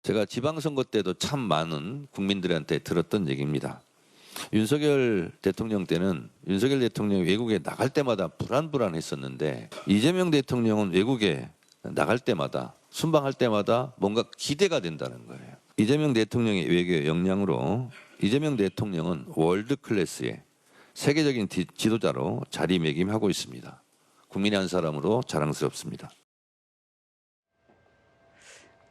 제가 지방선거 때도 참 많은 국민들한테 들었던 얘기입니다. 윤석열 대통령 때는 윤석열 대통령이 외국에 나갈 때마다 불안했었는데 이재명 대통령은 외국에 나갈 때마다 순방할 때마다 뭔가 기대가 된다는 거예요. 이재명 대통령의 외교 역량으로 이재명 대통령은 월드 클래스의 세계적인 지도자로 자리매김하고 있습니다. 국민의 한 사람으로 자랑스럽습니다.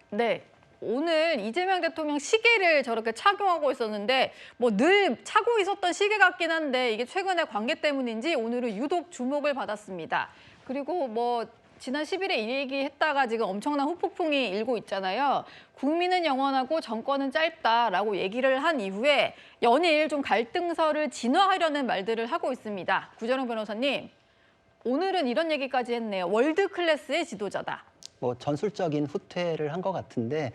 네. 오늘 이재명 대통령 시계를 저렇게 착용하고 있었는데 뭐 늘 차고 있었던 시계 같긴 한데 이게 최근에 관계 때문인지 오늘은 유독 주목을 받았습니다. 그리고 뭐 지난 10일에 이 얘기했다가 지금 엄청난 후폭풍이 일고 있잖아요. 국민은 영원하고 정권은 짧다라고 얘기를 한 이후에 연일 좀 갈등설을 진화하려는 말들을 하고 있습니다. 구자룡 변호사님, 오늘은 이런 얘기까지 했네요. 월드 클래스의 지도자다. 뭐 전술적인 후퇴를 한 것 같은데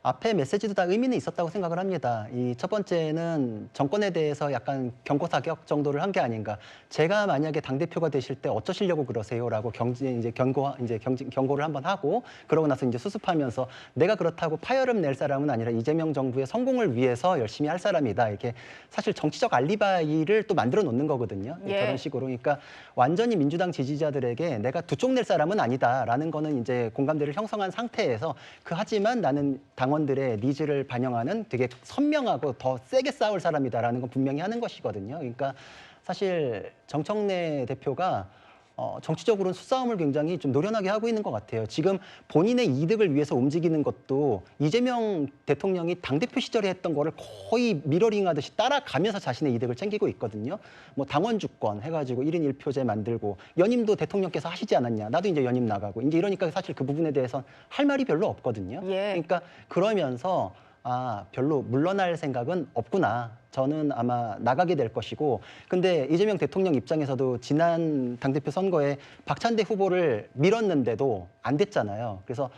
앞에 메시지도 다 의미는 있었다고 생각을 합니다. 이 첫 번째는 정권에 대해서 약간 경고 사격 정도를 한 게 아닌가. 제가 만약에 당대표가 되실 때 어쩌시려고 그러세요라고 경고를 한번 하고 그러고 나서 이제 수습하면서 내가 그렇다고 파열음 낼 사람은 아니라 이재명 정부의 성공을 위해서 열심히 할 사람이다. 이렇게 사실 정치적 알리바이를 또 만들어 놓는 거거든요. 예. 저런 식으로. 그러니까 완전히 민주당 지지자들에게 내가 두 쪽 낼 사람은 아니다라는 거는 이제 공감대를 형성한 상태에서 하지만 나는 당원들의 니즈를 반영하는 되게 선명하고 더 세게 싸울 사람이다라는 건 분명히 하는 것이거든요. 그러니까 사실 정청래 대표가 정치적으로는 수싸움을 굉장히 좀 노련하게 하고 있는 것 같아요. 지금 본인의 이득을 위해서 움직이는 것도 이재명 대통령이 당대표 시절에 했던 거를 거의 미러링하듯이 따라가면서 자신의 이득을 챙기고 있거든요. 뭐 당원 주권 해가지고 1인 1표제 만들고 연임도 대통령께서 하시지 않았냐. 나도 이제 연임 나가고 이제 이러니까 사실 그 부분에 대해서 할 말이 별로 없거든요. 예. 그러니까 그러면서 별로 물러날 생각은 없구나. 저는 아마 나가게 될 것이고 근데 이재명 대통령 입장에서도 지난 당대표 선거에 박찬대 후보를 밀었는데도 안 됐잖아요. 그래서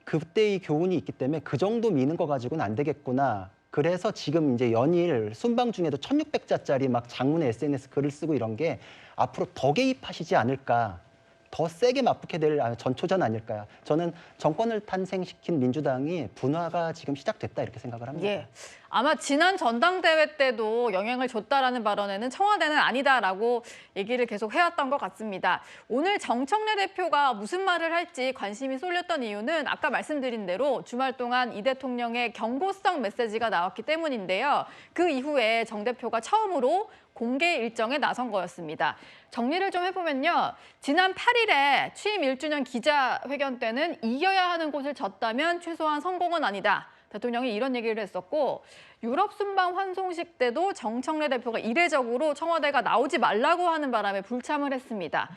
그때의 교훈이 있기 때문에 그 정도 미는 거 가지고는 안 되겠구나. 그래서 지금 이제 연일 순방 중에도 1600자짜리 막 장문의 SNS 글을 쓰고 이런 게 앞으로 더 개입하시지 않을까. 더 세게 맞붙게 될 전초전 아닐까요? 저는 정권을 탄생시킨 민주당이 분화가 지금 시작됐다 이렇게 생각을 합니다. 예. 아마 지난 전당대회 때도 영향을 줬다라는 발언에는 청와대는 아니다라고 얘기를 계속 해왔던 것 같습니다. 오늘 정청래 대표가 무슨 말을 할지 관심이 쏠렸던 이유는 아까 말씀드린 대로 주말 동안 이 대통령의 경고성 메시지가 나왔기 때문인데요. 그 이후에 정 대표가 처음으로 공개 일정에 나선 거였습니다. 정리를 좀 해보면요. 지난 8일에 취임 1주년 기자회견 때는 이겨야 하는 곳을 졌다면 최소한 성공은 아니다. 대통령이 이런 얘기를 했었고 유럽 순방 환송식 때도 정청래 대표가 이례적으로 청와대가 나오지 말라고 하는 바람에 불참을 했습니다.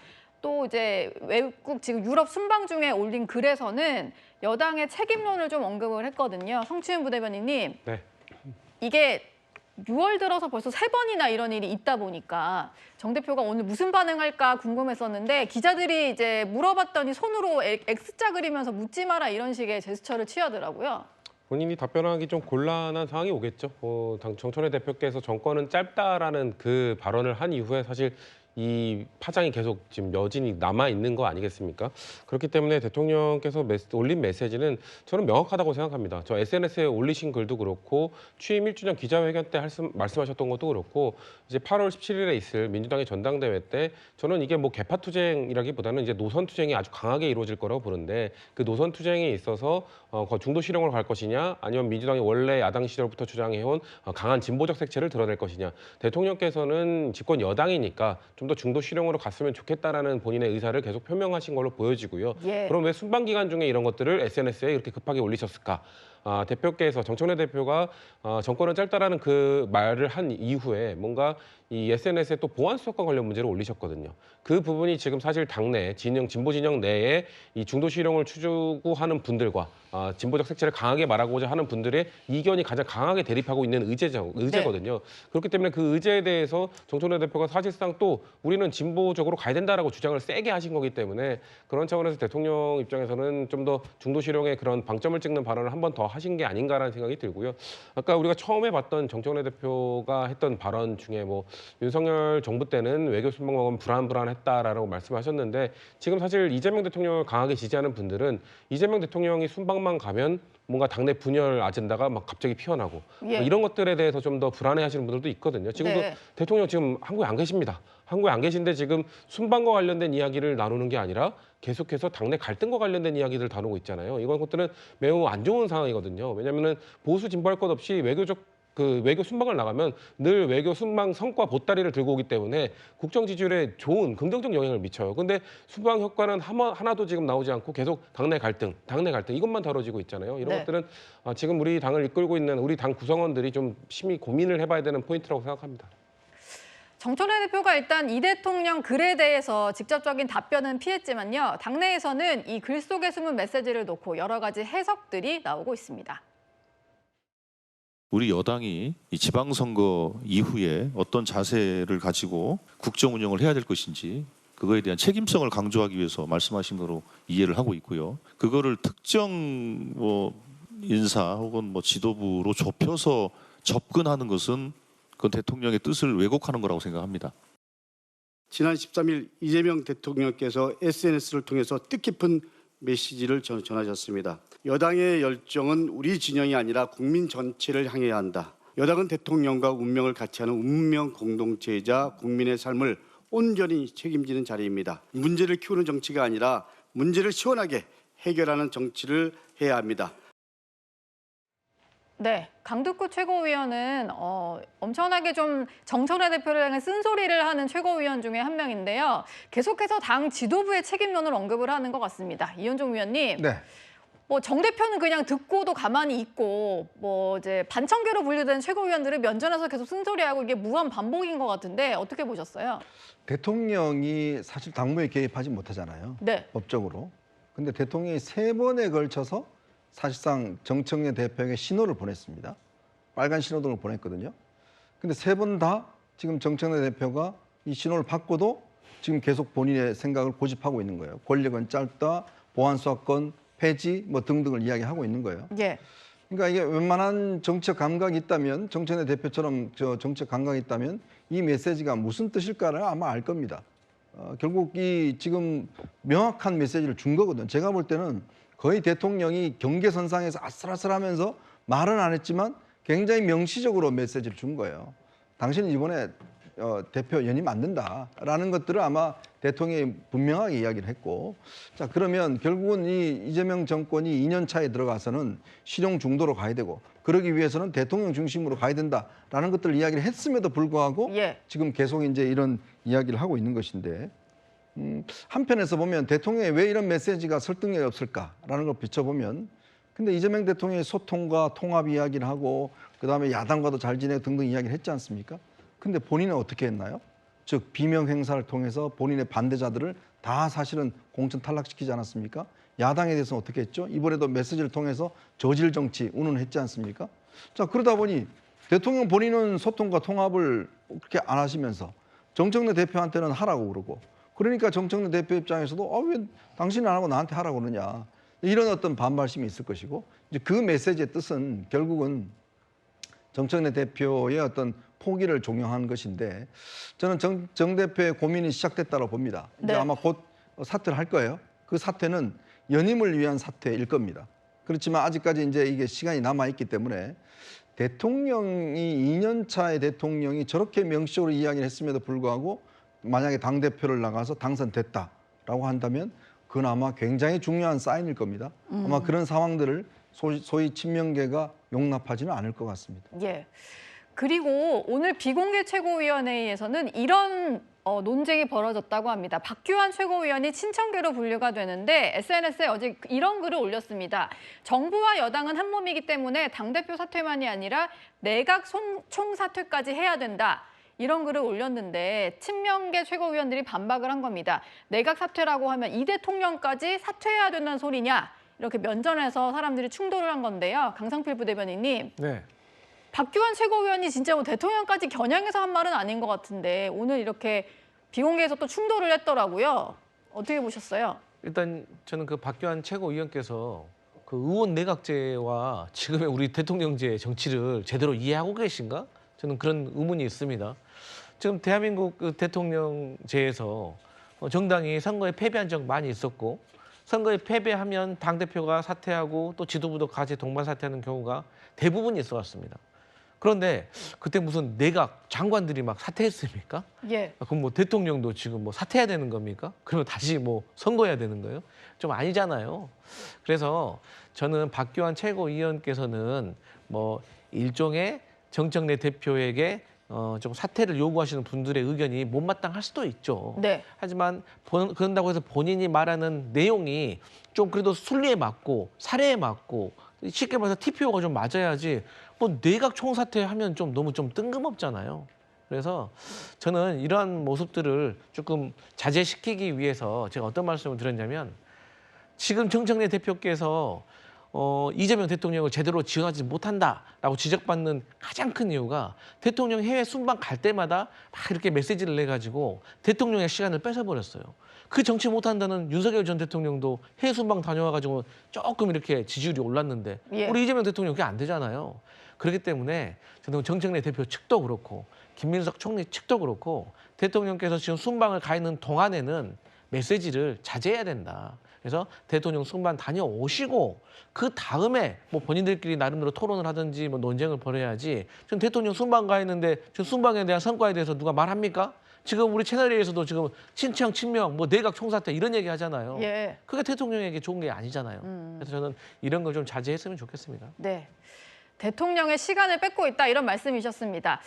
또 이제 외국 지금 유럽 순방 중에 올린 글에서는 여당의 책임론을 좀 언급을 했거든요. 성추윤 부대변인님. 네. 이게 6월 들어서 벌써 3번이나 이런 일이 있다 보니까 정 대표가 오늘 무슨 반응할까 궁금했었는데 기자들이 이제 물어봤더니 손으로 X자 그리면서 묻지 마라 이런 식의 제스처를 취하더라고요. 본인이 답변하기 좀 곤란한 상황이 오겠죠. 정청래 대표께서 정권은 짧다라는 그 발언을 한 이후에 사실 이 파장이 계속 지금 여진이 남아 있는 거 아니겠습니까? 그렇기 때문에 대통령께서 올린 메시지는 저는 명확하다고 생각합니다. 저 SNS에 올리신 글도 그렇고 취임 1주년 기자회견 때 말씀하셨던 것도 그렇고 이제 8월 17일에 있을 민주당의 전당대회 때 저는 이게 뭐 개파 투쟁이라기보다는 이제 노선 투쟁이 아주 강하게 이루어질 거라고 보는데 그 노선 투쟁에 있어서 중도 실용으로 갈 것이냐 아니면 민주당이 원래 야당 시절부터 주장해온 강한 진보적 색채를 드러낼 것이냐. 대통령께서는 집권 여당이니까 좀 더 중도 실용으로 갔으면 좋겠다라는 본인의 의사를 계속 표명하신 걸로 보여지고요. 예. 그럼 왜 순방 기간 중에 이런 것들을 SNS에 이렇게 급하게 올리셨을까? 대표께서 정청래 대표가 정권은 짧다라는 그 말을 한 이후에 뭔가 이 SNS에 또 보안 수사과 관련 문제를 올리셨거든요. 그 부분이 지금 사실 당내 진보 진영 내에 이 중도 실용을 추구하는 분들과 진보적 색채를 강하게 말하고자 하는 분들의 이견이 가장 강하게 대립하고 있는 의제거든요. 네. 그렇기 때문에 그 의제에 대해서 정청래 대표가 사실상 또 우리는 진보적으로 가야 된다라고 주장을 세게 하신 거기 때문에 그런 차원에서 대통령 입장에서는 좀 더 중도 실용의 그런 방점을 찍는 발언을 한 번 더 하신 게 아닌가라는 생각이 들고요. 아까 우리가 처음에 봤던 정청래 대표가 했던 발언 중에 뭐 윤석열 정부 때는 외교 순방법은 불안불안했다라고 말씀하셨는데 지금 사실 이재명 대통령을 강하게 지지하는 분들은 이재명 대통령이 순방만 가면 뭔가 당내 분열 아젠다가 막 갑자기 피어나고 예. 뭐 이런 것들에 대해서 좀 더 불안해하시는 분들도 있거든요. 지금도 네. 대통령 지금 한국에 안 계십니다. 한국에 안 계신데 지금 순방과 관련된 이야기를 나누는 게 아니라 계속해서 당내 갈등과 관련된 이야기들을 다루고 있잖아요. 이런 것들은 매우 안 좋은 상황이거든요. 왜냐하면 보수 진보할 것 없이 외교 순방을 나가면 늘 외교 순방 성과 보따리를 들고 오기 때문에 국정 지지율에 좋은 긍정적 영향을 미쳐요. 근데 순방 효과는 하나도 지금 나오지 않고 계속 당내 갈등 이것만 다뤄지고 있잖아요. 이런 네. 것들은 지금 우리 당을 이끌고 있는 우리 당 구성원들이 좀 심히 고민을 해봐야 되는 포인트라고 생각합니다. 정청래 대표가 일단 이 대통령 글에 대해서 직접적인 답변은 피했지만요. 당내에서는 이 글 속에 숨은 메시지를 놓고 여러 가지 해석들이 나오고 있습니다. 우리 여당이 이 지방선거 이후에 어떤 자세를 가지고 국정 운영을 해야 될 것인지 그거에 대한 책임성을 강조하기 위해서 말씀하신 거로 이해를 하고 있고요. 그거를 특정 인사 혹은 지도부로 좁혀서 접근하는 것은 그건 대통령의 뜻을 왜곡하는 거라고 생각합니다. 지난 13일 이재명 대통령께서 SNS를 통해서 뜻깊은 메시지를 전하셨습니다. 여당의 열정은 우리 진영이 아니라 국민 전체를 향해야 한다. 여당은 대통령과 운명을 같이 하는 운명 공동체이자 국민의 삶을 온전히 책임지는 자리입니다. 문제를 키우는 정치가 아니라 문제를 시원하게 해결하는 정치를 해야 합니다. 네, 강두구 최고위원은 엄청나게 좀 정청래 대표를 향해 쓴소리를 하는 최고위원 중에 한 명인데요. 계속해서 당 지도부의 책임론을 언급을 하는 것 같습니다. 이현종 위원님, 네. 정 대표는 그냥 듣고도 가만히 있고 이제 반청계로 분류된 최고위원들을 면전에서 계속 쓴소리하고 이게 무한 반복인 것 같은데 어떻게 보셨어요? 대통령이 사실 당무에 개입하지 못하잖아요. 네. 법적으로. 근데 대통령이 3번에 걸쳐서 사실상 정청래 대표에게 신호를 보냈습니다. 빨간 신호등을 보냈거든요. 근데 3번 다 지금 정청래 대표가 이 신호를 받고도 지금 계속 본인의 생각을 고집하고 있는 거예요. 권력은 짧다, 보안수사권 폐지 등등을 이야기하고 있는 거예요. 예. 그러니까 이게 웬만한 정책 감각이 있다면 정청래 대표처럼 정책 감각이 있다면 이 메시지가 무슨 뜻일까를 아마 알 겁니다. 결국 이 지금 명확한 메시지를 준 거거든요. 제가 볼 때는 거의 대통령이 경계선상에서 아슬아슬하면서 말은 안 했지만 굉장히 명시적으로 메시지를 준 거예요. 당신은 이번에 대표 연임 안 된다라는 것들을 아마 대통령이 분명하게 이야기를 했고, 자 그러면 결국은 이 이재명 정권이 2년 차에 들어가서는 실용 중도로 가야 되고 그러기 위해서는 대통령 중심으로 가야 된다라는 것들을 이야기를 했음에도 불구하고 예. 지금 계속 이제 이런 이야기를 하고 있는 것인데, 한편에서 보면 대통령이 왜 이런 메시지가 설득력이 없을까라는 걸 비춰보면, 근데 이재명 대통령이 소통과 통합 이야기를 하고 그다음에 야당과도 잘 지내고 등등 이야기를 했지 않습니까? 근데 본인은 어떻게 했나요? 즉 비명 행사를 통해서 본인의 반대자들을 다 사실은 공천 탈락시키지 않았습니까? 야당에 대해서는 어떻게 했죠? 이번에도 메시지를 통해서 저질 정치 운운했지 않습니까? 자 그러다 보니 대통령 본인은 소통과 통합을 그렇게 안 하시면서 정청래 대표한테는 하라고 그러고, 그러니까 정청래 대표 입장에서도 왜 당신이 안 하고 나한테 하라고 그러냐, 이런 어떤 반발심이 있을 것이고, 이제 그 메시지의 뜻은 결국은 정청래 대표의 어떤 포기를 종용한 것인데, 저는 정 대표의 고민이 시작됐다고 봅니다. 이제 네. 아마 곧 사퇴를 할 거예요. 그 사퇴는 연임을 위한 사퇴일 겁니다. 그렇지만 아직까지 이제 이게 시간이 남아 있기 때문에 대통령이 2년 차의 대통령이 저렇게 명시적으로 이야기를 했음에도 불구하고 만약에 당 대표를 나가서 당선됐다라고 한다면 그건 아마 굉장히 중요한 사인일 겁니다. 아마 그런 상황들을 소위 친명계가 용납하지는 않을 것 같습니다. 예. 그리고 오늘 비공개 최고위원회의에서는 이런 논쟁이 벌어졌다고 합니다. 박규환 최고위원이 친청계로 분류가 되는데 SNS에 어제 이런 글을 올렸습니다. 정부와 여당은 한 몸이기 때문에 당대표 사퇴만이 아니라 내각 총사퇴까지 해야 된다. 이런 글을 올렸는데 친명계 최고위원들이 반박을 한 겁니다. 내각 사퇴라고 하면 이 대통령까지 사퇴해야 된다는 소리냐? 이렇게 면전에서 사람들이 충돌을 한 건데요. 강상필 부대변인님. 네. 박규환 최고위원이 진짜 대통령까지 겨냥해서 한 말은 아닌 것 같은데 오늘 이렇게 비공개에서 또 충돌을 했더라고요. 어떻게 보셨어요? 일단 저는 그 박규환 최고위원께서 그 의원 내각제와 지금의 우리 대통령제 정치를 제대로 이해하고 계신가? 저는 그런 의문이 있습니다. 지금 대한민국 그 대통령제에서 정당이 선거에 패배한 적 많이 있었고 선거에 패배하면 당대표가 사퇴하고 또 지도부도 같이 동반 사퇴하는 경우가 대부분 있어 왔습니다. 그런데 그때 무슨 내각 장관들이 막 사퇴했습니까? 예. 그럼 뭐 대통령도 지금 뭐 사퇴해야 되는 겁니까? 그러면 다시 뭐 선거해야 되는 거예요? 좀 아니잖아요. 그래서 저는 박규환 최고위원께서는 뭐 일종의 정청래 대표에게 좀 사퇴를 요구하시는 분들의 의견이 못마땅할 수도 있죠. 네. 하지만 그런다고 해서 본인이 말하는 내용이 좀 그래도 순리에 맞고 사례에 맞고 쉽게 말해서 TPO가 좀 맞아야지 뭐 내각 총사퇴하면 좀 너무 좀 뜬금없잖아요. 그래서 저는 이러한 모습들을 조금 자제시키기 위해서 제가 어떤 말씀을 드렸냐면 지금 정청래 대표께서 이재명 대통령을 제대로 지원하지 못한다라고 지적받는 가장 큰 이유가 대통령 해외 순방 갈 때마다 막 이렇게 메시지를 내가지고 대통령의 시간을 뺏어버렸어요. 그 정치 못한다는 윤석열 전 대통령도 해외 순방 다녀와가지고 조금 이렇게 지지율이 올랐는데 예. 우리 이재명 대통령 그게 안 되잖아요. 그렇기 때문에 저는 정청래 대표 측도 그렇고 김민석 총리 측도 그렇고 대통령께서 지금 순방을 가 있는 동안에는 메시지를 자제해야 된다. 그래서 대통령 순방 다녀오시고 그 다음에 뭐 본인들끼리 나름대로 토론을 하든지 뭐 논쟁을 벌여야지 지금 대통령 순방 가 있는데 지금 순방에 대한 성과에 대해서 누가 말합니까? 지금 우리 채널A에서도 지금 친청, 친명, 뭐 내각 총사퇴 이런 얘기 하잖아요. 예. 그게 대통령에게 좋은 게 아니잖아요. 그래서 저는 이런 걸 좀 자제했으면 좋겠습니다. 네. 대통령의 시간을 뺏고 있다 이런 말씀이셨습니다.